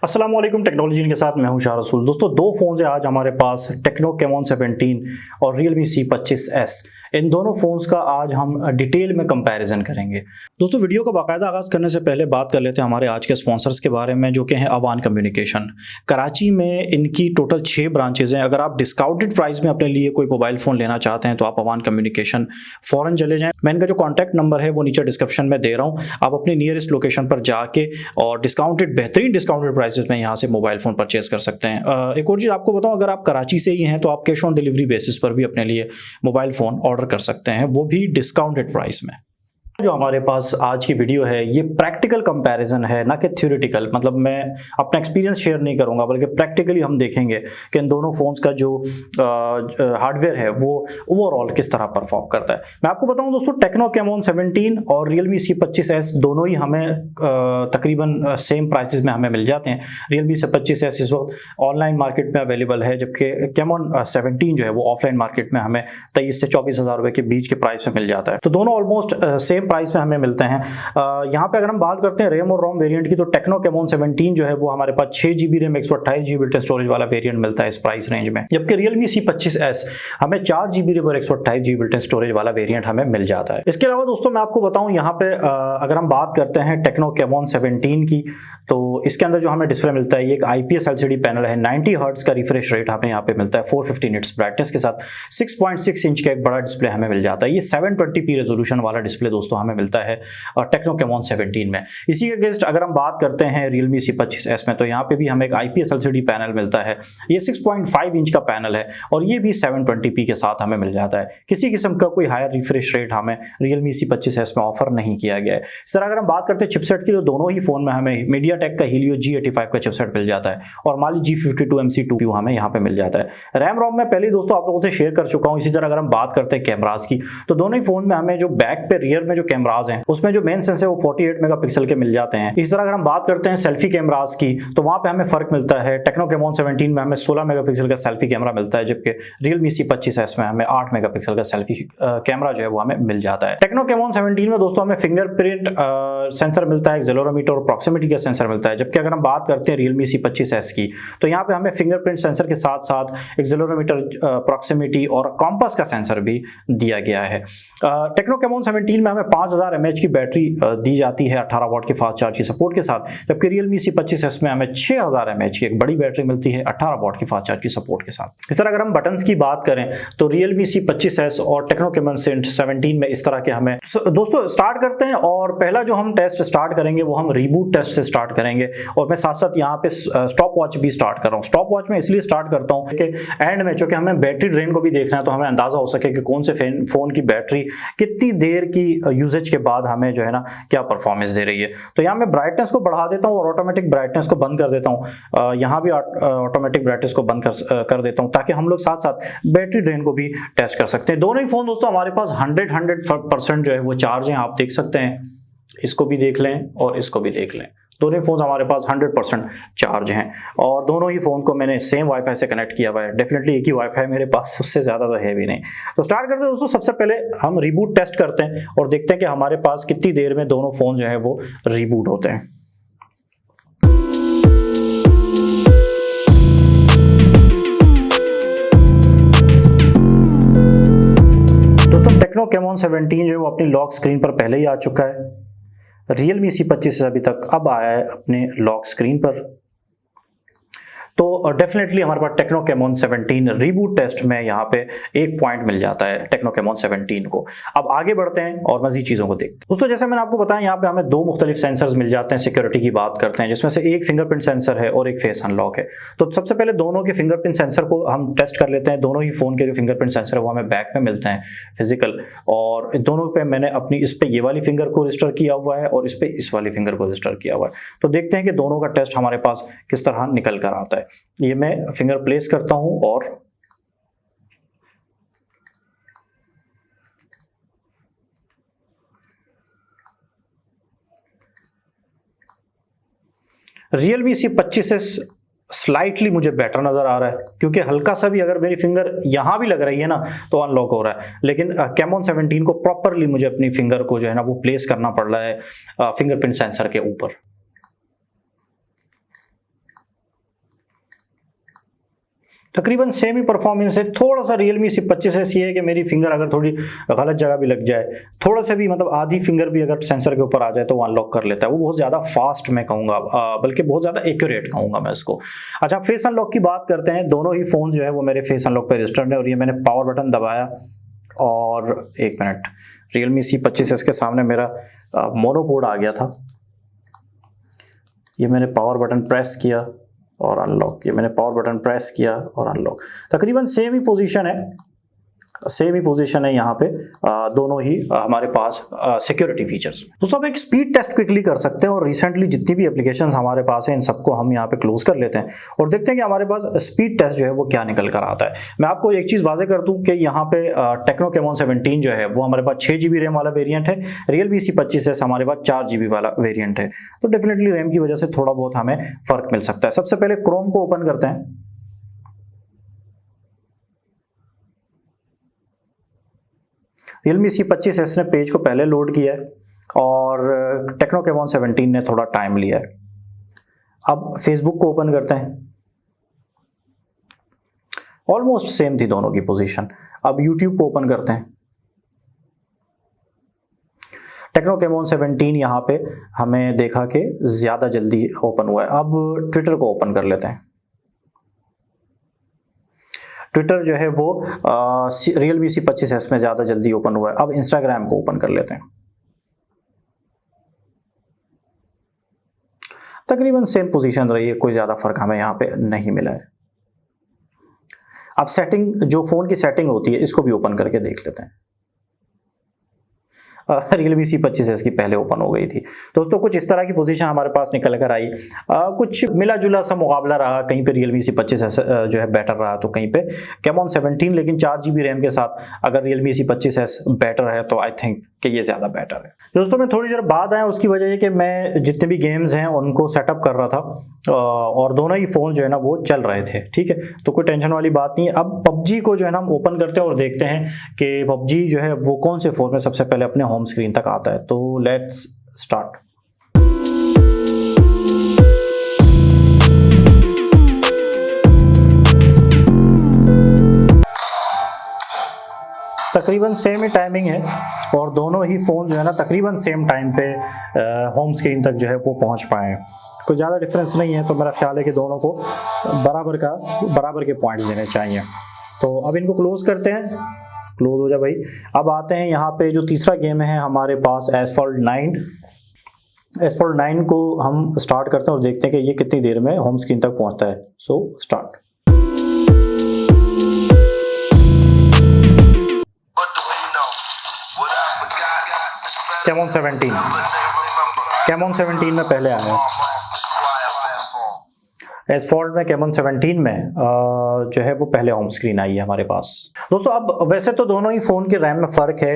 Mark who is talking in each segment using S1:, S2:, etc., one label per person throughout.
S1: अस्सलाम वालेकुम। टेक्नोलॉजी के साथ मैं हूं शाह रसूल। दोस्तों, दो फ़ोन है आज हमारे पास, टेक्नो कैमॉन 17 और Realme C25s। इन दोनों फ़ोन्स का आज हम डिटेल में कंपैरिजन करेंगे। दोस्तों, वीडियो का बाकायदा आगाज़ करने से पहले बात कर लेते हैं हमारे आज के स्पॉन्सर्स के बारे में, जो कि हैं अवान कम्युनिकेशन। कराची में इनकी टोटल 6 ब्रांचेज़ हैं। अगर आप डिस्काउंटेड प्राइस में अपने लिए कोई मोबाइल फ़ोन लेना चाहते हैं तो आप अवान कम्युनिकेशन फ़ौरन चले जाएँ। मैं इनका जो कॉन्टैक्ट नंबर है वो नीचे डिस्क्रिप्शन में दे रहा हूँ। आप अपनी नियरेस्ट लोकेशन पर जाके और बेहतरीन डिस्काउंटेड प्राइसेस में यहाँ से मोबाइल फ़ोन परचेज कर सकते हैं। एक और चीज़ आपको बताऊँ, अगर आप कराची से ही हैं तो आप कैश ऑन डिलीवरी बेसिस पर भी अपने लिए मोबाइल फ़ोन ऑर्डर कर सकते हैं, वो भी डिस्काउंटेड प्राइस में। जो हमारे पास आज की वीडियो है ये प्रैक्टिकल कंपैरिजन है, ना कि थ्योरेटिकल। मतलब मैं अपना एक्सपीरियंस शेयर नहीं करूंगा, बल्कि प्रैक्टिकली हम देखेंगे कि इन दोनों फ़ोन्स का जो हार्डवेयर है वो ओवरऑल किस तरह परफॉर्म करता है। मैं आपको बताऊं दोस्तों, टेक्नो कैमॉन 17 और Realme C25s दोनों ही हमें तकरीबन सेम प्राइसेस में हमें मिल जाते हैं। Realme C25s इस वक्त ऑनलाइन मार्केट में अवेलेबल है, जबकि कैमॉन 17 जो है वो ऑफलाइन मार्केट में हमें 23 से 24 हज़ार रुपये के बीच के प्राइस में मिल जाता है। तो दोनों ऑलमोस्ट सेम प्राइस में हमें मिलते हैं। यहाँ पे अगर हम बात करते हैं रैम और रोम वेरिएंट की, तो टेक्नो कैमॉन 17 जो है वो हमारे पास 6GB RAM 128GB internal storage वाला वेरिएंट मिलता है इस प्राइस रेंज में, जबकि Realme C25s हमें 4GB रैम और 128GB इंटरनल स्टोरेज वाला वेरिएंट हमें मिल जाता है। इसके अलावा दोस्तों मैं आपको बताऊं, यहाँ पे अगर हम बात करते हैं टेक्नो कैमॉन 17 की, तो इसके अंदर जो हमें डिस्प्ले मिलता है ये एक IPS LCD पैनल है। 90 हर्ट्ज का रिफ्रेश रेट हमें यहाँ पे मिलता है 450 निट्स ब्राइटनेस के साथ। 6.6 इंच का एक बड़ा डिस्प्ले हमें मिल जाता है। ये 720p रेजोल्यूशन वाला डिस्प्ले दोस्तों हमें मिलता है टेक्नो कैमॉन 17 में। इसी के अगेंस्ट अगर हम बात करते हैं Realme C25s में, तो यहाँ पे भी हमें एक IPS LCD पैनल मिलता है। ये 6.5 इंच का पैनल है और ये भी 720p के साथ हमें मिल जाता है। किसी किस्म का कोई हायर रिफ्रेश रेट हमें Realme C25s में ऑफर नहीं किया गया है। सर अगर हम बात करते हैं चिपसेट की, तो दोनों ही फोन में हमें MediaTek का Helio G85 का चिपसेट मिल जाता है और Mali G52MC2 हमें यहाँ पे मिल जाता है। रैम रोम में पहले दोस्तों आप लोगों से शेयर कर चुका हूँ। इसी तरह अगर हम बात करते हैं कैमरास की, तो दोनों ही फोन में हमें जो बैक पे रियर में जो कैमरास हैं उसमें जो मेन सेंसर है वो 48 मेगापिक्सल के मिल जाते हैं। इस तरह अगर हम बात करते हैं सेल्फी कैमरास की, तो वहां पे हमें फर्क मिलता है। टेक्नो कैमॉन 17 में हमें 16 मेगापिक्सल का सेल्फी कैमरा मिलता है, जबकि Realme C25s में हमें 8 मेगापिक्सल का सेल्फी कैमरा जो है वो हमें मिल जाता है। टेक्नो कैमॉन 17 में दोस्तों हमें फिंगरप्रिंट सेंसर मिलता है, एक्सेलेरोमीटर और प्रॉक्सिमिटी का सेंसर मिलता है, जबकि अगर हम बात करते हैं Realme C25s की, तो यहाँ पे हमें फिंगरप्रिंट सेंसर के साथ साथ एक्सेलेरोमीटर, प्रॉक्सिमिटी और कॉम्पास का सेंसर भी दिया गया है। टेक्नो कैमॉन 17 में हमें 5000 mAh की बैटरी दी जाती है 18 वाट के फास्ट चार्ज की सपोर्ट के साथ, जबकि Realme C25s में हमें 6000 mAh की एक बड़ी बैटरी मिलती है 18 वाट की फास्ट चार्ज की सपोर्ट के साथ। इस तरह अगर हम बटन्स की बात करें तो Realme C25s और टेक्नो कैमॉन 17 में इस तरह के हमें दोस्तों स्टार्ट करते हैं। और पहला जो हम टेस्ट स्टार्ट करेंगे वो हम रीबूट टेस्ट से स्टार्ट करेंगे, और मैं साथ साथ यहाँ पे स्टॉप वॉच भी स्टार्ट कर रहा हूँ। स्टॉप वॉच में इसलिए स्टार्ट करता हूँ कि एंड में चूंकि हमें बैटरी ड्रेन को भी देखना है, तो हमें अंदाजा हो सके कि कौन से फोन की बैटरी कितनी देर की यूजेज के बाद हमें जो है ना क्या परफॉर्मेंस दे रही है। तो यहाँ मैं ब्राइटनेस को बढ़ा देता हूँ और ऑटोमेटिक ब्राइटनेस को बंद कर देता हूँ। यहाँ भी ऑटोमेटिक ब्राइटनेस को बंद कर देता हूँ, ताकि हम लोग साथ साथ बैटरी ड्रेन को भी टेस्ट कर सकते हैं। दोनों ही फोन दोस्तों हमारे पास 100% जो है वो चार्ज है, आप देख सकते हैं। इसको भी देख लें और इसको भी देख लें, दोनों ही फोन हमारे पास 100% चार्ज हैं और दोनों ही फोन को मैंने सेम वाईफाई से कनेक्ट किया हुआ है। डेफिनेटली एक ही वाईफाई मेरे पास, उससे ज़्यादा तो है भी नहीं। तो स्टार्ट करते हैं दोस्तों। सबसे पहले हम रीबूट टेस्ट करते हैं और देखते हैं कि हमारे पास कितनी देर में दोनों फोन जो है वो रीबूट होते हैं। दोस्तों टेक्नो कैमॉन 17 जो है वो अपनी लॉक स्क्रीन पर पहले ही आ चुका है। Realme C25 अभी तक अब आया है अपने लॉक स्क्रीन पर। तो डेफिनेटली हमारे पास टेक्नो कैमॉन 17 रीबूट टेस्ट में यहाँ पे 1 पॉइंट मिल जाता है टेक्नो कैमॉन 17 को। अब आगे बढ़ते हैं और मजीद चीज़ों को देखते हैं। दोस्तों जैसे मैंने आपको बताया, यहाँ पे हमें 2 मुख्तलिफ सेंसर्स मिल जाते हैं। सिक्योरिटी की बात करते हैं, जिसमें से एक फिंगरप्रिंट सेंसर है और एक फेस अनलॉक है। तो सबसे पहले दोनों के फिंगरप्रिंट सेंसर को हम टेस्ट कर लेते हैं। दोनों ही फोन के जो फिंगरप्रिंट सेंसर है वो हमें बैक में मिलते हैं फिजिकल, और दोनों पे मैंने अपनी इस पे ये वाली फिंगर को रजिस्टर किया हुआ है और इस पे इस वाली फिंगर को रजिस्टर किया हुआ है। तो देखते हैं कि दोनों का टेस्ट हमारे पास किस तरह निकल कर आता है। ये मैं फिंगर प्लेस करता हूं और Realme C25s स्लाइटली मुझे बेटर नजर आ रहा है, क्योंकि हल्का सा भी अगर मेरी फिंगर यहां भी लग रही है ना तो अनलॉक हो रहा है। लेकिन कैमॉन 17 को प्रॉपरली मुझे अपनी फिंगर को जो है ना वो प्लेस करना पड़ रहा है फिंगरप्रिंट सेंसर के ऊपर। तकरीबन सेम ही परफॉर्मेंस है। थोड़ा सा Realme C25s ये है कि मेरी फिंगर अगर थोड़ी गलत जगह भी लग जाए, थोड़ा सा भी मतलब आधी फिंगर भी अगर सेंसर के ऊपर आ जाए तो वो अनलॉक कर लेता है। वो बहुत ज़्यादा फास्ट मैं कहूँगा, बल्कि बहुत ज़्यादा एक्यूरेट कहूँगा मैं इसको। अच्छा, फेस अनलॉक की बात करते हैं। दोनों ही फ़ोन जो है वो मेरे फेस अनलॉक पर रजिस्टर्ड है और ये मैंने पावर बटन दबाया और 1 मिनट, Realme C25s के सामने मेरा मोनोपोड आ गया था। ये मैंने पावर बटन प्रेस किया और अनलॉक, ये मैंने पावर बटन प्रेस किया और अनलॉक। तकरीबन सेम ही पोजीशन है, सेम ही पोजीशन है यहाँ पे, दोनों ही हमारे पास सिक्योरिटी फीचर्स। दोस्तों अब एक स्पीड टेस्ट क्विकली कर सकते हैं और रिसेंटली जितनी भी एप्लीकेशंस हमारे पास हैं इन सबको हम यहाँ पे क्लोज कर लेते हैं और देखते हैं कि हमारे पास स्पीड टेस्ट जो है वो क्या निकल कर आता है। मैं आपको एक चीज़ वाजे कर दूं कि यहाँ पे टेक्नो कैमॉन 17 जो है वो हमारे पास 6GB रैम वाला वेरियंट है, Realme C25s हमारे पास 4GB वाला वेरियंट है। तो डेफिनेटली रैम की वजह से थोड़ा बहुत हमें फर्क मिल सकता है। सबसे पहले क्रोम को ओपन करते हैं। Realme C25s ने पेज को पहले लोड किया है और टेक्नो कैमॉन 17 ने थोड़ा टाइम लिया है। अब फेसबुक को ओपन करते हैं। ऑलमोस्ट सेम थी दोनों की पोजीशन। अब यूट्यूब को ओपन करते हैं। टेक्नो कैमॉन 17 यहाँ पे हमें देखा कि ज़्यादा जल्दी ओपन हुआ है। अब ट्विटर को ओपन कर लेते हैं। ट्विटर जो है वो Realme C25s में ज़्यादा जल्दी ओपन हुआ है। अब इंस्टाग्राम को ओपन कर लेते हैं। तकरीबन सेम पोजीशन रही है, कोई ज़्यादा फर्क हमें यहाँ पे नहीं मिला है। अब सेटिंग, जो फ़ोन की सेटिंग होती है इसको भी ओपन करके देख लेते हैं। Realme C25s की पहले ओपन हो गई थी। दोस्तों कुछ इस तरह की पोजीशन हमारे पास निकल कर आई। कुछ मिला जुला सा मुकाबला रहा, कहीं पे Realme C25s जो है बेटर रहा तो कहीं पे कैमॉन 17, लेकिन 4GB रैम के साथ अगर Realme C25s बेटर है तो आई थिंक कि ये ज़्यादा बेटर है। दोस्तों मैं थोड़ी देर बाद आया, उसकी वजह है कि मैं जितने भी गेम्स हैं उनको सेटअप कर रहा था और दोनों ही फ़ोन जो है ना वो चल रहे थे, ठीक है, तो कोई टेंशन वाली बात नहीं है। अब PUBG को जो है ना हम ओपन करते हैं और देखते हैं कि PUBG जो है वो कौन से फ़ोन में सबसे पहले अपने होम स्क्रीन तक आता है। तो लेट्स स्टार्ट। तकरीबन सेम ही टाइमिंग है और दोनों ही फ़ोन जो है ना तकरीबन सेम टाइम पे होम स्क्रीन तक जो है वो पहुंच पाए हैं। कोई ज़्यादा डिफरेंस नहीं है, तो मेरा ख्याल है कि दोनों को बराबर के पॉइंट्स देने चाहिए। तो अब इनको क्लोज करते हैं। क्लोज हो जा भाई। अब आते हैं यहाँ पे जो तीसरा गेम है हमारे पास, एसफॉल्ट 9। एसफॉल्ट 9 को हम स्टार्ट करते हैं और देखते हैं कि ये कितनी देर में होम स्क्रीन तक पहुँचता है। So start. कैमॉन 17 में पहले आया है। एसफॉल्ट में कैमॉन 17 में जो है वो पहले होम स्क्रीन आई है हमारे पास। दोस्तों अब वैसे तो दोनों ही फ़ोन के रैम में फ़र्क है।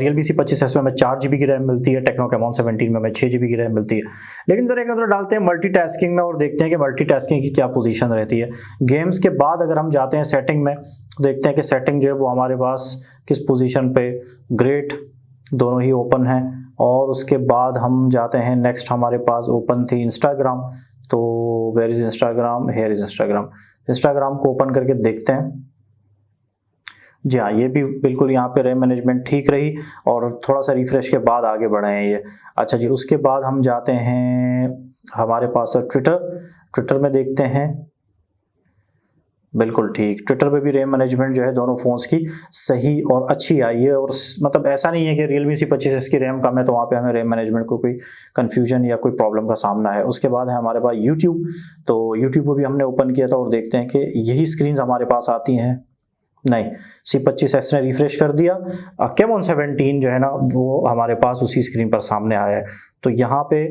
S1: Realme C25s में हमें 4GB की रैम मिलती है, टेक्नो कैमॉन 17 में हमें 6GB की रैम मिलती है। लेकिन ज़रा एक नज़र डालते हैं मल्टीटास्किंग में और देखते हैं कि मल्टीटास्किंग की क्या पोजीशन रहती है। गेम्स के बाद अगर हम जाते हैं सेटिंग में, देखते हैं कि सेटिंग जो है वो हमारे पास किस पोजीशन पे, ग्रेट, दोनों ही ओपन हैं। और उसके बाद हम जाते हैं नेक्स्ट, हमारे पास ओपन थी इंस्टाग्राम, तो where is Instagram, here is Instagram. Instagram को ओपन करके देखते हैं। जी हाँ, ये भी बिल्कुल यहाँ पे रैम मैनेजमेंट ठीक रही और थोड़ा सा रिफ्रेश के बाद आगे बढ़े हैं ये। अच्छा जी, उसके बाद हम जाते हैं हमारे पास ट्विटर में देखते हैं, बिल्कुल ठीक। ट्विटर पे भी रैम मैनेजमेंट जो है दोनों फ़ोन्स की सही और अच्छी आई है। और मतलब ऐसा नहीं है कि Realme C25s की रैम कम है तो वहाँ पे हमें रैम मैनेजमेंट को कोई कन्फ्यूजन या कोई प्रॉब्लम का सामना है। उसके बाद है हमारे पास यूट्यूब, तो यूट्यूब को भी हमने ओपन किया था और देखते हैं कि यही स्क्रीन्स हमारे पास आती हैं। नहीं, C25s ने रिफ्रेश कर दिया। कैमॉन 17 जो है ना वो हमारे पास उसी स्क्रीन पर सामने आया है। तो यहाँ पे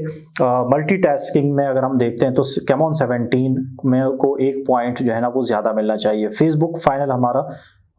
S1: मल्टीटास्किंग में अगर हम देखते हैं तो कैमॉन 17 में को एक पॉइंट जो है ना वो ज़्यादा मिलना चाहिए। फेसबुक फाइनल हमारा,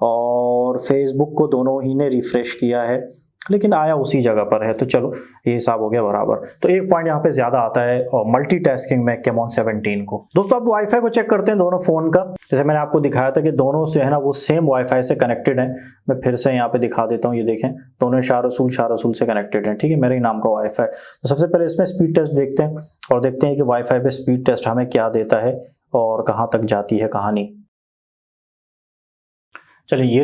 S1: और फेसबुक को दोनों ही ने रिफ्रेश किया है लेकिन आया उसी जगह पर है, तो चलो ये हिसाब हो गया बराबर। तो एक पॉइंट यहाँ पे ज़्यादा आता है और मल्टीटास्किंग में कैमॉन 17 को। दोस्तों अब वाईफाई को चेक करते हैं दोनों फ़ोन का। जैसे मैंने आपको दिखाया था कि दोनों से है ना वो सेम वाईफाई से कनेक्टेड है। मैं फिर से यहाँ पे दिखा देता हूँ, ये देखें दोनों शाह रसूल से कनेक्टेड हैं, ठीक है, मेरे ही नाम का वाईफाई। तो सबसे पहले इसमें स्पीड टेस्ट देखते हैं और देखते हैं कि वाईफाई पे स्पीड टेस्ट हमें क्या देता है और कहाँ तक जाती है कहानी। चलिए ये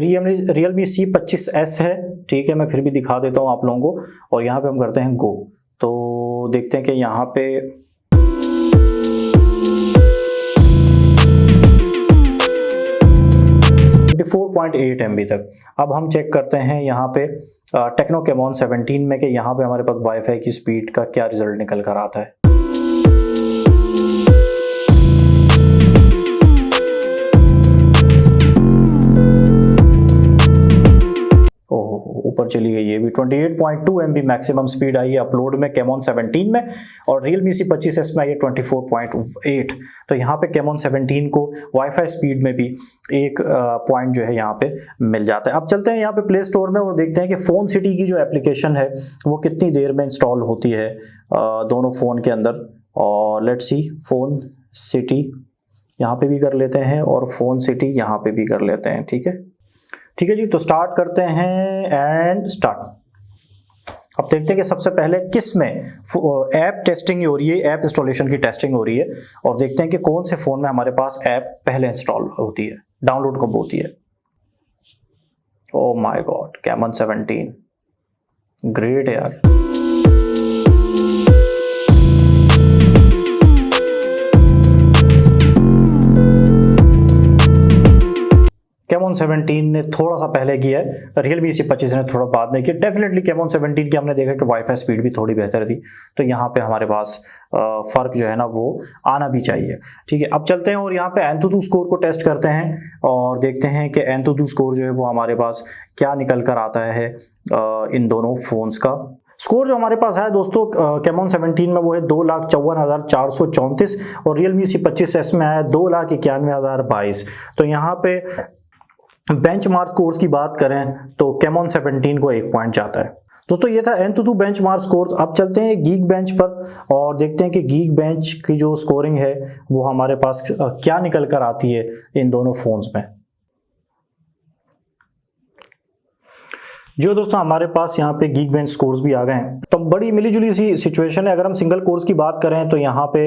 S1: Realme C25s है, ठीक है। मैं फिर भी दिखा देता हूँ आप लोगों को, और यहाँ पे हम करते हैं गो। तो देखते हैं कि यहाँ पे 4.8 MB तक। अब हम चेक करते हैं यहाँ पे टेक्नो कैमॉन 17 में कि यहाँ पे हमारे पास वाईफाई की स्पीड का क्या रिजल्ट निकल कर आता है। ऊपर चली गई, ये भी 28.2 MB मैक्सिमम स्पीड आई है अपलोड में कैमॉन 17 में, और Realme C25s में आई है 24.8। तो यहाँ पे कैमॉन 17 को वाईफाई स्पीड में भी एक पॉइंट जो है यहाँ पे मिल जाता है। अब चलते हैं यहाँ पे प्ले स्टोर में और देखते हैं कि फ़ोन सिटी की जो एप्लीकेशन है वो कितनी देर में इंस्टॉल होती है दोनों फ़ोन के अंदर। और लेट्स सी, फ़ोन सिटी यहाँ पे भी कर लेते हैं और फ़ोन सिटी यहाँ पे भी कर लेते हैं, ठीक है। ठीक है जी, तो स्टार्ट करते हैं एंड स्टार्ट। अब देखते हैं कि सबसे पहले किस में ऐप टेस्टिंग हो रही है, ऐप इंस्टॉलेशन की टेस्टिंग हो रही है, और देखते हैं कि कौन से फ़ोन में हमारे पास ऐप पहले इंस्टॉल होती है, डाउनलोड कब होती है। Oh my God, Camon 17 great यार। कैमॉन 17 ने थोड़ा सा पहले किया है, Realme C25 ने थोड़ा बाद में किया। डेफिनेटली कैमॉन 17 की हमने देखा कि वाईफाई स्पीड भी थोड़ी बेहतर थी, तो यहाँ पे हमारे पास फ़र्क जो है ना वो आना भी चाहिए, ठीक है। अब चलते हैं और यहाँ पे एंथुतु स्कोर को टेस्ट करते हैं और देखते हैं कि एंथुतु स्कोर जो है वो हमारे पास क्या निकल कर आता है इन दोनों फ़ोन्स का। स्कोर जो हमारे पास है दोस्तों कैमॉन 17 में वो है 2,54,434 और Realme C25s में आया 2,91,022। तो यहाँ पे बेंचमार्क स्कोर्स की बात करें तो कैमॉन 17 को 1 पॉइंट जाता है। दोस्तों ये था एंथुतु बेंचमार्क स्कोर्स। अब चलते हैं गीक बेंच पर और देखते हैं कि गीक बेंच की जो स्कोरिंग है वो हमारे पास क्या निकल कर आती है इन दोनों फोन्स में। जो दोस्तों हमारे पास यहाँ पे गीक बेंच स्कोर्स भी आ गए हैं, तो बड़ी मिलीजुली सी सिचुएशन है। अगर हम सिंगल कोर्स की बात करें तो यहाँ पे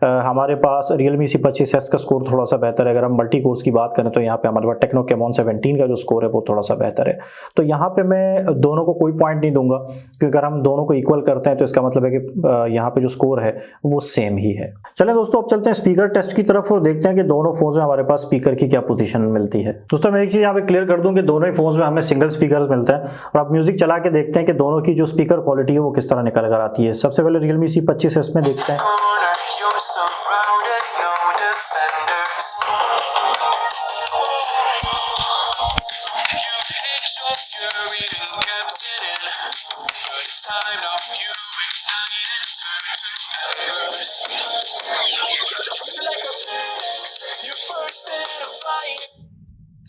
S1: हमारे पास Realme C25s का स्कोर थोड़ा सा बेहतर है। अगर हम मल्टी कोर्स की बात करें तो यहाँ पे हमारे पास टेक्नो कैमॉन 17 का जो स्कोर है वो थोड़ा सा बेहतर है। तो यहाँ पे मैं दोनों को कोई पॉइंट नहीं दूंगा, क्योंकि अगर हम दोनों को इक्वल करते हैं तो इसका मतलब है कि यहाँ पे जो स्कोर है वो सेम ही है। चलें दोस्तों, अब चलते हैं स्पीकर टेस्ट की तरफ और देखते हैं कि दोनों फोन्स में हमारे पास स्पीकर की क्या पोजीशन मिलती है। दोस्तों मैं एक चीज यहाँ पे क्लियर कर दूं कि दोनों ही फोन्स में हमें सिंगल स्पीकर मिलता है, और अब म्यूजिक चला के देखते हैं कि दोनों की जो स्पीकर क्वालिटी है वो किस तरह निकल कर आती है। सबसे पहले Realme C25s में देखते हैं।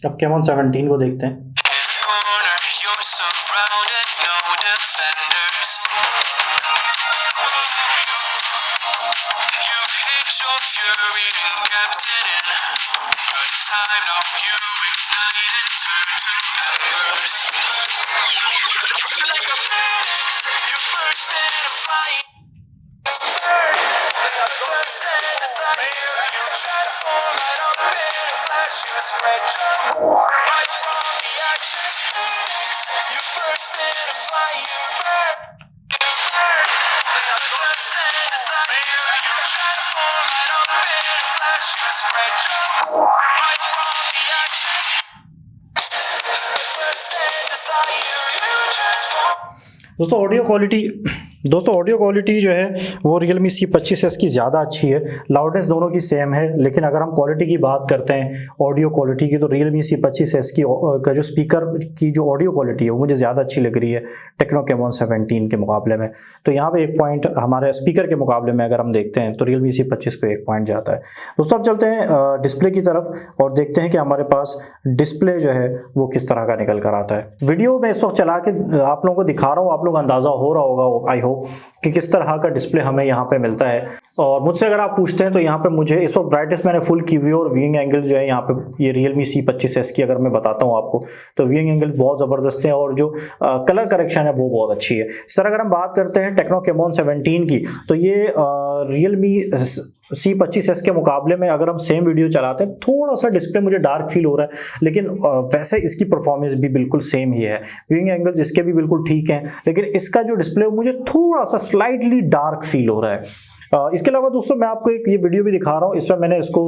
S1: अब कैमॉन 17 को देखते हैं। दोस्तों ऑडियो क्वालिटी जो है वो Realme C25s की ज़्यादा अच्छी है। लाउडनेस दोनों की सेम है, लेकिन अगर हम क्वालिटी की बात करते हैं ऑडियो क्वालिटी की तो Realme C25s की का जो स्पीकर की जो ऑडियो क्वालिटी है वो मुझे ज़्यादा अच्छी लग रही है टेक्नो कैमॉन 17 के मुकाबले में। तो यहाँ पे 1 पॉइंट हमारे स्पीकर के मुकाबले में अगर हम देखते हैं तो Realme C25 को 1 पॉइंट जाता है। दोस्तों अब चलते हैं डिस्प्ले की तरफ और देखते हैं कि हमारे पास डिस्प्ले जो है वो किस तरह का निकल कर आता है। वीडियो में इस वक्त चला के आप लोगों को दिखा रहा हूँ, आप लोग अंदाज़ा हो रहा होगा आई होप कि किस तरह का डिस्प्ले हमें यहाँ पे मिलता है। और मुझसे अगर आप पूछते हैं तो यहाँ पे मुझे इस वक्त ब्राइटनेस मैंने फुल की हुई है, और व्यूइंग एंगल जो है यहाँ पे ये Realme C25s की अगर मैं बताता हूँ आपको तो व्यूइंग एंगल बहुत ज़बरदस्त है, और जो कलर करेक्शन है वो बहुत अच्छी है। इस तरह अगर हम बात करते हैं टेक्नो कैमॉन 17 की तो ये Realme C25s के मुकाबले में अगर हम सेम वीडियो चलाते हैं थोड़ा सा डिस्प्ले मुझे डार्क फील हो रहा है, लेकिन वैसे इसकी परफॉर्मेंस भी बिल्कुल सेम ही है। व्यूइंग एंगल्स इसके भी बिल्कुल ठीक हैं, लेकिन इसका जो डिस्प्ले मुझे थोड़ा सा स्लाइटली डार्क फील हो रहा है। इसके अलावा दोस्तों मैं आपको एक ये वीडियो भी दिखा रहा हूँ। इसमें मैंने इसको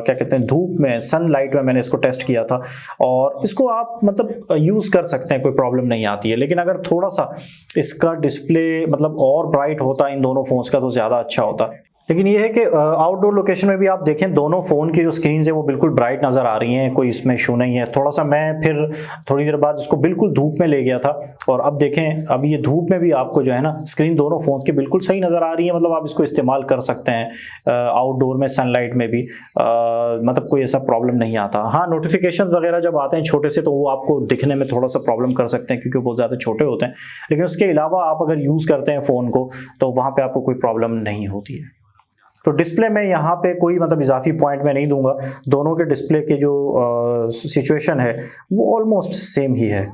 S1: क्या कहते हैं, धूप में, सनलाइट में मैंने इसको टेस्ट किया था, और इसको आप मतलब यूज़ कर सकते हैं, कोई प्रॉब्लम नहीं आती है। लेकिन अगर थोड़ा सा इसका डिस्प्ले मतलब और ब्राइट होता इन दोनों फोन्स का तो ज़्यादा अच्छा होता। लेकिन ये है कि आउटडोर लोकेशन में भी आप देखें दोनों फ़ोन की जो स्क्रीन है वो बिल्कुल ब्राइट नज़र आ रही हैं, कोई इसमें इशू नहीं है। थोड़ा सा मैं फिर थोड़ी देर बाद इसको बिल्कुल धूप में ले गया था, और अब देखें अब ये धूप में भी आपको जो है ना स्क्रीन दोनों फ़ोन्स की बिल्कुल सही नज़र आ रही है। मतलब आप इसको इस्तेमाल कर सकते हैं आउटडोर में, सनलाइट में भी, मतलब कोई ऐसा प्रॉब्लम नहीं आता। हाँ, नोटिफिकेशंस वगैरह जब आते हैं छोटे से तो वो आपको दिखने में थोड़ा सा प्रॉब्लम कर सकते हैं क्योंकि बहुत ज़्यादा छोटे होते हैं, लेकिन उसके अलावा आप अगर यूज़ करते हैं फ़ोन को तो वहाँ पर आपको कोई प्रॉब्लम नहीं होती है। तो डिस्प्ले में यहाँ पे कोई मतलब इजाफी पॉइंट में नहीं दूंगा, दोनों के डिस्प्ले के जो सिचुएशन है वो ऑलमोस्ट सेम ही है।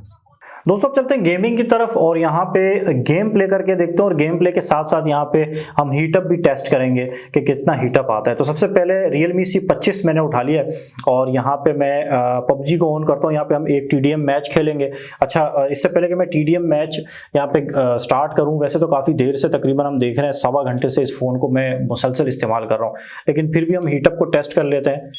S1: दोस्तों अब चलते हैं गेमिंग की तरफ, और यहाँ पे गेम प्ले करके देखते हैं, और गेम प्ले के साथ साथ यहाँ पे हम हीटअप भी टेस्ट करेंगे कि कितना हीटअप आता है। तो सबसे पहले Realme C25 मैंने उठा लिया है, और यहाँ पे मैं PUBG को ऑन करता हूँ। यहाँ पे हम एक TDM मैच खेलेंगे। अच्छा, इससे पहले कि मैं TDM मैच यहाँ पे स्टार्ट करूँ, वैसे तो काफ़ी देर से, तकरीबन हम देख रहे हैं 1.25 घंटे से इस फ़ोन को मैं मुसलसल इस्तेमाल कर रहा हूँ, लेकिन फिर भी हम हीटअप को टेस्ट कर लेते हैं।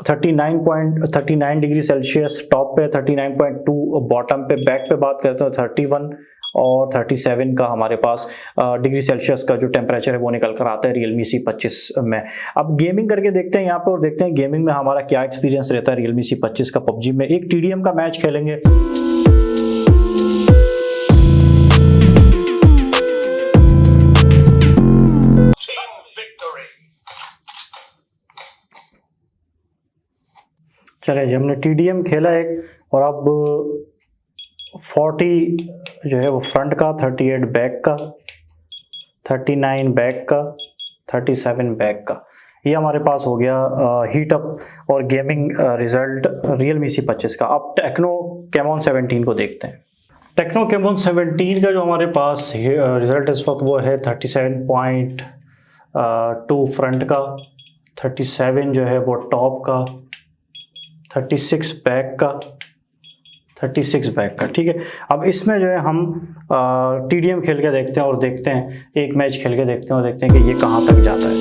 S1: 39 डिग्री सेल्सियस टॉप पे, 39.2 बॉटम पे। बैक पे बात करते हैं 31 और 37 का हमारे पास डिग्री सेल्सियस का जो टेम्परेचर है वो निकल कर आता है Realme C25 में। अब गेमिंग करके देखते हैं यहाँ पे, और देखते हैं गेमिंग में हमारा क्या एक्सपीरियंस रहता है Realme C25 का PUBG में। एक TDM का मैच खेलेंगे। चले जी, हमने TDM खेला एक, और अब 40 जो है वो फ्रंट का, 38 बैक का, 39 बैक का, 37 बैक का, ये हमारे पास हो गया हीटअप और गेमिंग रिजल्ट Realme C25 का। अब टेक्नो कैमॉन 17 को देखते हैं। टेक्नो कैमॉन 17 का जो हमारे पास रिजल्ट इस वक्त वो है 37.2 फ्रंट का, 37 जो है वो टॉप का, 36 बैक का, 36 बैक का। ठीक है, अब इसमें जो है हम TDM खेल के देखते हैं, और देखते हैं एक मैच खेल के देखते हैं, और देखते हैं कि ये कहाँ तक जाता है।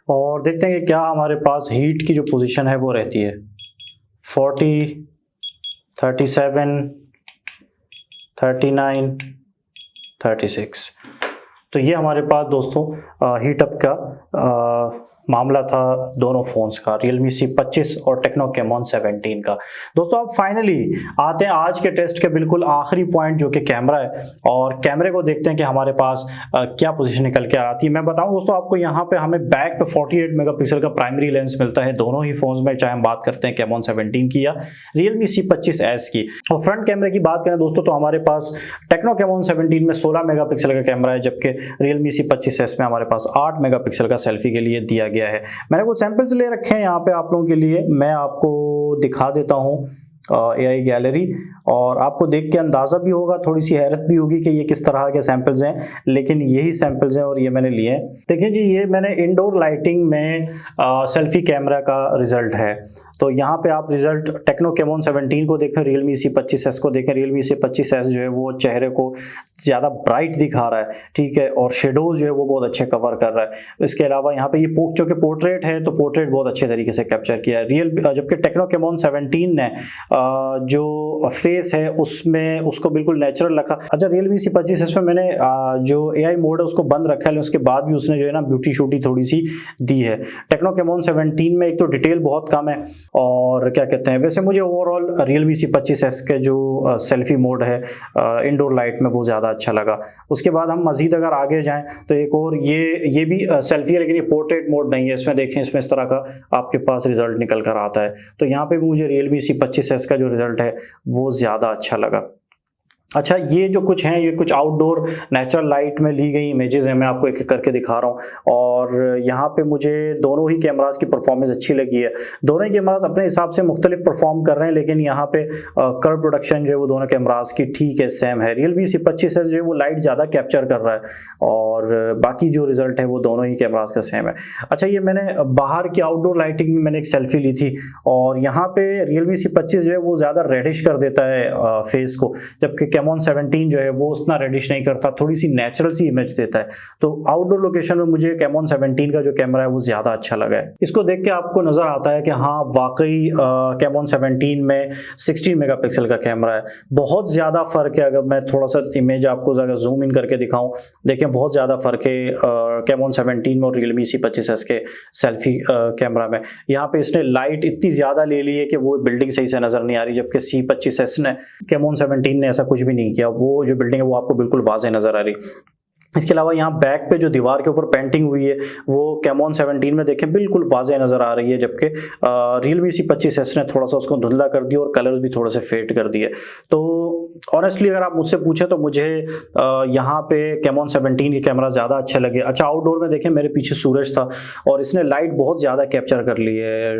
S1: और देखते हैं कि क्या हमारे पास हीट की जो पोजीशन है वो रहती है। 40, 37, 39, 36। तो ये हमारे पास दोस्तों हीटअप का मामला था दोनों फ़ोन्स का, Realme C25 और टेक्नो कैमॉन 17 का। दोस्तों अब फाइनली आते हैं आज के टेस्ट के बिल्कुल आखिरी पॉइंट, जो कि कैमरा है, और कैमरे को देखते हैं कि हमारे पास क्या पोजीशन निकल के आती है। मैं बताऊं दोस्तों आपको, यहाँ पे हमें बैक पे 48 मेगापिक्सल का प्राइमरी लेंस मिलता है दोनों ही फ़ोन्स में, चाहे हम बात करते हैं कैमॉन 17 की या Realme C25s की। और फ्रंट कैमरे की बात करें दोस्तों तो हमारे पास टेक्नो कैमॉन 17 में 16 मेगापिक्सल का कैमरा है, जबकि Realme C25s में हमारे पास 8 मेगापिक्सल का सेल्फी के लिए दिया गया है। मैंने कुछ सैंपल्स ले रखे हैं यहाँ पे आप लोगों के लिए, मैं आपको दिखा देता हूँ AI गैलरी, और आपको देख के अंदाज़ा भी होगा, थोड़ी सी हैरत भी होगी कि ये किस तरह के सैंपल्स हैं, लेकिन यही सैंपल्स हैं और ये मैंने लिए हैं। देखिए जी, ये मैंने इंडोर लाइटिंग में सेल्फी कैमरा का रिजल्ट है। तो यहाँ पे आप रिजल्ट टेक्नो कैमॉन 17 को देखें, Realme C25s को देखें। Realme C25s जो है वो चेहरे को ज़्यादा ब्राइट दिखा रहा है, ठीक है, और शेडोज जो है वो बहुत अच्छे कवर कर रहा है। इसके अलावा यहाँ पे ये जो कि पोर्ट्रेट है, तो पोर्ट्रेट बहुत अच्छे तरीके से कैप्चर किया है। जबकि टेक्नो कैमॉन 17 ने जो फेस है उसमें उसको बिल्कुल नेचुरल रखा। अच्छा, Realme C25s में मैंने जो AI मोड है उसको बंद रखा है, उसके बाद भी उसने जो है ना ब्यूटी शूटी थोड़ी सी दी है। टेक्नो कैमॉन 17 में एक तो डिटेल बहुत कम है, और क्या कहते हैं, वैसे मुझे ओवरऑल Realme C25s के जो सेल्फी मोड है इंडोर लाइट में वो ज़्यादा अच्छा लगा। उसके बाद हम मज़ीद अगर आगे जाएं तो एक और ये भी सेल्फी है, लेकिन ये पोर्ट्रेट मोड नहीं है। इसमें देखें, इसमें इस तरह का आपके पास रिजल्ट निकल कर आता है। तो यहाँ पे भी मुझे Realme C25s का जो रिजल्ट है वो ज़्यादा अच्छा लगा। अच्छा, ये जो कुछ हैं ये कुछ आउटडोर नेचुरल लाइट में ली गई इमेजेस हैं, मैं आपको एक एक करके दिखा रहा हूँ। और यहाँ पे मुझे दोनों ही कैमरास की परफॉर्मेंस अच्छी लगी है। दोनों ही कैमरास अपने हिसाब से मुख्तलिफ परफॉर्म कर रहे हैं, लेकिन यहाँ पे कर्व प्रोडक्शन जो है वो दोनों कैमरास की ठीक है, सेम है। Realme C25s जो है वो लाइट ज़्यादा कैप्चर कर रहा है और बाकी जो रिजल्ट है वो दोनों ही कैमरास का सेम है। अच्छा, ये मैंने बाहर की आउटडोर लाइटिंग में मैंने एक सेल्फी ली थी और यहाँ पे Realme C25 जो है वो ज़्यादा रेडिश कर देता है फेस को, जबकि कैमॉन 17 जो है वो उतना रेडिश नहीं करता, थोड़ी सी नेचुरल सी इमेज देता है। तो आउटडोर लोकेशन में मुझे कैमॉन 17 का जो कैमरा है वो ज़्यादा अच्छा लगा है। इसको देख के आपको नज़र आता है कि हाँ वाकई कैमॉन 17 में 16 मेगापिक्सल का कैमरा है। बहुत ज़्यादा फ़र्क है। अगर मैं थोड़ा सा इमेज आपको अगर जूम इन करके दिखाऊं, देखें बहुत ज़्यादा फ़र्क है कैमॉन 17 में और Realme C25s के सेल्फी कैमरा में। यहाँ पे इसने लाइट इतनी ज़्यादा ले ली है कि वो बिल्डिंग सही से नज़र नहीं आ रही, जबकि C25s ने कैमॉन 17 ने ऐसा कुछ भी नहीं किया। वो जो बिल्डिंग है वो आपको बिल्कुल वाज़ेह नज़र आ रही। इसके अलावा यहाँ बैक पे जो दीवार के ऊपर पेंटिंग हुई है वो कैमॉन 17 में देखें बिल्कुल वाज़ेह नज़र आ रही है, जबकि Realme C25s ने थोड़ा सा उसको धुंधला कर दिया और कलर्स भी थोड़े से फेड कर दिए। तो ऑनेस्टली अगर आप मुझसे पूछें तो मुझे यहाँ पे कैमॉन 17 के कैमरा ज़्यादा अच्छे लगे। अच्छा, आउटडोर में देखें मेरे पीछे सूरज था और इसने लाइट बहुत ज़्यादा कैप्चर कर ली है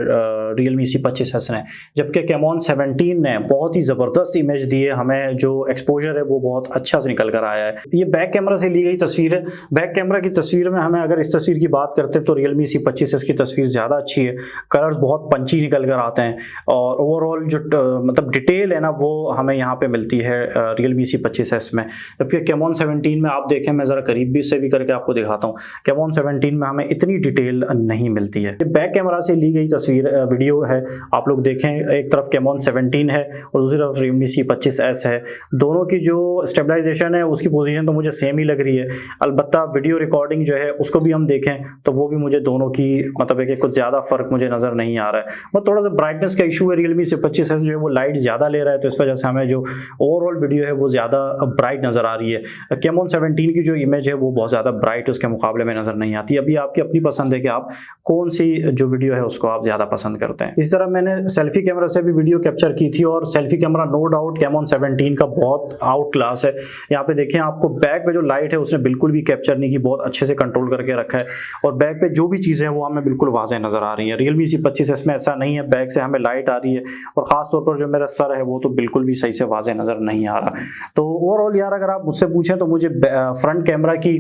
S1: Realme C25s ने, जबकि कैमॉन 17 ने बहुत ही ज़बरदस्त इमेज दी है हमें। जो एक्सपोजर है वो बहुत अच्छा से निकल कर आया है। ये बैक कैमरा से ली गई तस्वीर है। बैक कैमरा की तस्वीर में हमें अगर इस तस्वीर की बात करते हैं तो Realme C25s की तस्वीर ज़्यादा अच्छी है। कलर्स बहुत पंची निकल कर आते हैं और ओवरऑल जो मतलब डिटेल है ना वो हमें यहाँ पे मिलती है Realme C25s में। जबकि कैमॉन 17 में आप देखें, मैं ज़रा करीब भी से भी करके आपको दिखाता हूँ, कैमॉन 17 में हमें इतनी डिटेल नहीं मिलती है। बैक कैमरा से ली गई तस्वीर वीडियो है, आप लोग देखें। एक तरफ कैमॉन 17 है और दूसरी तरफ Realme C25s है। दोनों की जो स्टेबलाइजेशन है उसकी पोजीशन तो मुझे सेम ही लग रही है। अलबत्ता वीडियो रिकॉर्डिंग जो है उसको भी हम देखें तो वो भी मुझे दोनों की मतलब है कि कुछ ज़्यादा फर्क मुझे नज़र नहीं आ रहा है। मतलब थोड़ा सा ब्राइटनेस का इशू है। Realme C25s जो है वो लाइट ज़्यादा ले रहा है, तो इस वजह से हमें जो ओवरऑल वीडियो है वो ज़्यादा ब्राइट नज़र आ रही है। कैमॉन 17 की जो इमेज है वो बहुत ज़्यादा ब्राइट उसके मुकाबले में नज़र नहीं आती। अभी आपकी अपनी पसंद है कि आप कौन सी जो वीडियो है उसको आप ज़्यादा पसंद करते हैं। इस तरह मैंने सेल्फी कैमरा से भी वीडियो कैप्चर की थी और selfie camera no doubt Camon 17 का बहुत आउट क्लास है। यहाँ पे देखें, आपको बैक पे जो लाइट है उसने बिल्कुल भी कैप्चर नहीं की, बहुत अच्छे से कंट्रोल करके रखा है और बैक पे जो भी चीज़ें हैं वो हमें बिल्कुल वाज़ेह नज़र आ रही है। Realme C25s में ऐसा नहीं है, बैक से हमें लाइट आ रही है और ख़ास तौर पर जो मेरा सर है वो तो बिल्कुल भी सही से वाज़ेह नज़र नहीं आ रहा। तो ओवरऑल यार अगर आप मुझसे पूछें तो मुझे फ्रंट कैमरा की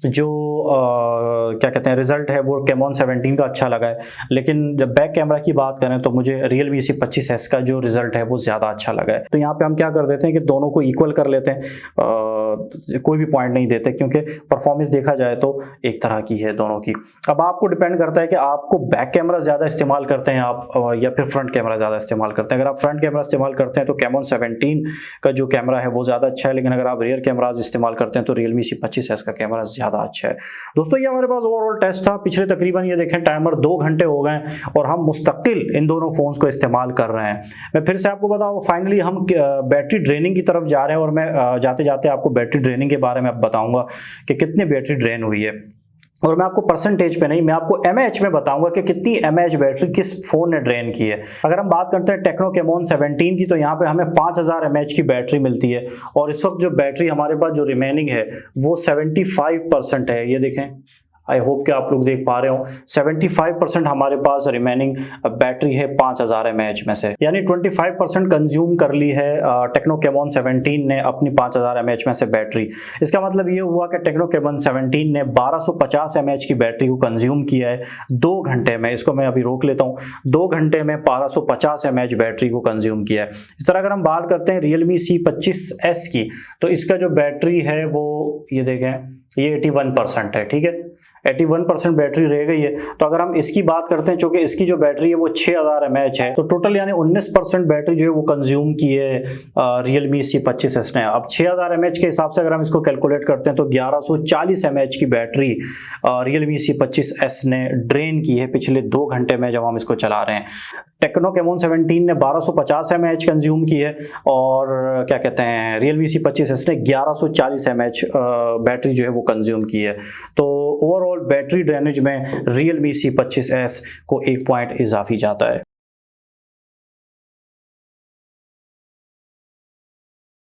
S1: जो क्या कहते हैं रिजल्ट है वो कैमॉन 17 का अच्छा लगा है, लेकिन जब बैक कैमरा की बात करें तो मुझे Realme C25s का जो रिजल्ट है वो ज़्यादा अच्छा लगा है। तो यहाँ पे हम क्या कर देते हैं कि दोनों को इक्वल कर लेते हैं, कोई भी पॉइंट नहीं देते, क्योंकि परफॉर्मेंस देखा जाए तो एक तरह की है दोनों की। अब आपको डिपेंड करता है कि आपको बैक कैमरा ज़्यादा इस्तेमाल करते हैं आप या फिर फ्रंट कैमरा ज़्यादा इस्तेमाल करते हैं। अगर आप फ्रंट कैमरा इस्तेमाल करते हैं तो कैमॉन 17 का जो कैमरा है वो ज़्यादा अच्छा है, लेकिन अगर आप रियर कैमराज इस्तेमाल करते हैं तो Realme C25s का कैमरा ज़्यादा अच्छा है। दोस्तों, ये हमारे पास ओवरऑल टेस्ट था। पिछले तकरीबन ये देखें टाइमर 2 घंटे हो गए और हम मुस्तकिल इन दोनों फ़ोन्स को इस्तेमाल कर रहे हैं। मैं फिर से आपको बताऊँ, फाइनली हम बैटरी ड्रेनिंग की तरफ जा रहे हैं और मैं जाते जाते आपको बैटरी ड्रेनिंग के बारे में अब बताऊँगा कि कितनी बैटरी ड्रेन हुई है। और मैं आपको परसेंटेज पे नहीं, मैं आपको mAh में बताऊंगा कि कितनी mAh बैटरी किस फोन ने ड्रेन की है। अगर हम बात करते हैं टेक्नो कैमॉन 17 की तो यहाँ पे हमें 5000 mAh की बैटरी मिलती है और इस वक्त जो बैटरी हमारे पास जो रिमेनिंग है वो 75% है। ये देखें, आई होप कि आप लोग देख पा रहे हो, 75% हमारे पास रिमेनिंग बैटरी है 5000 mAh में से, यानी 25% कंज्यूम कर ली है टेक्नो कैमॉन 17 ने अपनी 5000 mAh में से बैटरी। इसका मतलब ये हुआ कि टेक्नो कैमॉन 17 ने 1250 mAh की बैटरी को कंज्यूम किया है 2 घंटे में। इसको मैं अभी रोक लेता हूँ, 2 घंटे में 1250 mAh बैटरी को कंज्यूम किया है। इस तरह अगर हम बात करते हैं Realme C25s की तो इसका जो बैटरी है वो ये देखें, ये 81% है। ठीक है, 81% बैटरी रह गई है। तो अगर हम इसकी बात करते हैं, चूंकि इसकी जो बैटरी है वो 6000 mAh है, तो टोटल यानी 19% बैटरी जो है वो कंज्यूम की है Realme C25s ने। अब 6000 mAh के हिसाब से अगर हम इसको कैलकुलेट करते हैं तो 1140 mAh की बैटरी Realme C25s ने ड्रेन की है पिछले 2 घंटे में जब हम इसको चला रहे हैं। टेक्नो कैमॉन 17 ने 1250 mAh कंज्यूम की है और क्या कहते हैं Realme C25s ने 1140 mAh बैटरी जो है वो कंज्यूम की है। तो ओवरऑल बैटरी ड्रेनेज में Realme C25s को 1 पॉइंट इजाफी जाता है।